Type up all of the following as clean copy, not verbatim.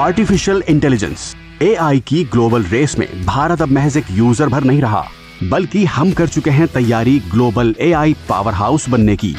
Artificial intelligence AI की global race में भारत अब महज एक यूजर भर नहीं रहा, बल्कि हम कर चुके हैं तैयारी ग्लोबल AI पावर हाउस बनने की।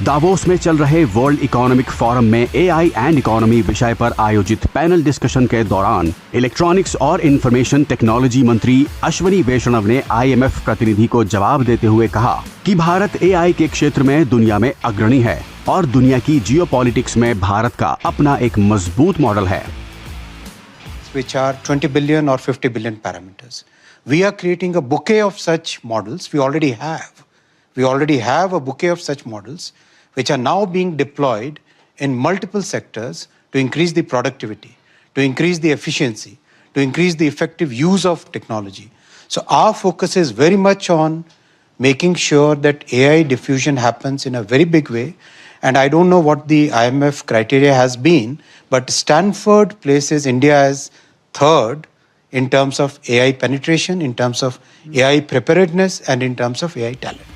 दावोस में चल रहे वर्ल्ड इकोनॉमिक फोरम में AI एंड इकोनॉमी विषय पर आयोजित पैनल डिस्कशन के दौरान इलेक्ट्रॉनिक्स और इंफॉर्मेशन टेक्नोलॉजी मंत्री अश्विनी वैष्णव ने IMF प्रतिनिधि को जवाब देते हुए कहा कि भारत AI के क्षेत्र में दुनिया में अग्रणी है और दुनिया की जियोपॉलिटिक्स में भारत का अपना एक मजबूत मॉडल है। Which are 20 billion or 50 billion parameters. We are creating a bouquet of such models. We already have a bouquet of such models which are now being deployed in multiple sectors to increase the productivity, to increase the efficiency, to increase the effective use of technology. So our focus is very much on making sure that AI diffusion happens in a very big way. And I don't know what the IMF criteria has been, but Stanford places India as third in terms of AI penetration, in terms of AI preparedness, and in terms of AI talent.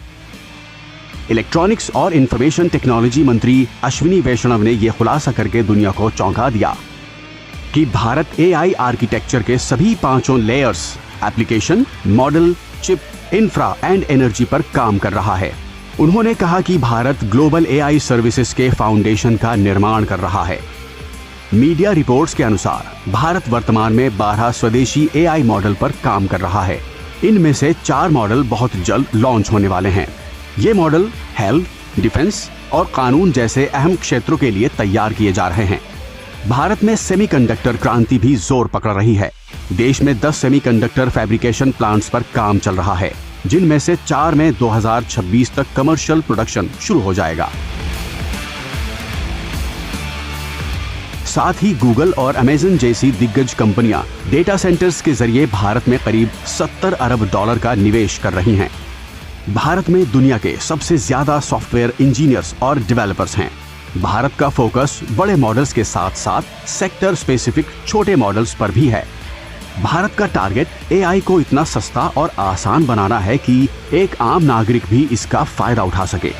Electronics और information technology मंत्री अश्विनी वैष्णव ने यह खुलासा करके दुनिया को चौंका दिया कि भारत AI आर्किटेक्चर के सभी पांचों layers application, model, chip, infra and energy पर काम कर रहा है। उन्होंने कहा कि भारत ग्लोबल AI सर्विसेज के फाउंडेशन का निर्माण कर रहा है। मीडिया रिपोर्ट्स के अनुसार भारत वर्तमान में 12 स्वदेशी AI मॉडल पर काम कर रहा है। इनमें से 4 मॉडल बहुत जल्द लॉन्च होने वाले हैं। ये मॉडल हेल्थ, डिफेंस और कानून जैसे अहम क्षेत्रों के लिए तैयार किए जा रहे हैं। भारत में सेमीकंडक्टर क्रांति भी जोर पकड़ रही है। देश में 10 सेमीकंडक्टर फैब्रिकेशन प्लांट्स पर काम चल रहा है, जिनमें से 4 में 2026 तक कमर्शियल प्रोडक्शन शुरू हो जाएगा। साथ ही गूगल और अमेज़न जैसी दिग्गज कंपनियां डेटा सेंटर्स के जरिए भारत में करीब $70 अरब का निवेश कर रही हैं। भारत में दुनिया के सबसे ज्यादा सॉफ्टवेयर इंजीनियर्स और डेवलपर्स हैं। भारत का फोकस बड़े मॉडल्स के साथ साथ सेक्टर स्पेसिफिक छोटे मॉडल्स पर भी है। भारत का टारगेट AI को इतना सस्ता और आसान बनाना है कि एक आम नागरिक भी इसका फायदा उठा सके।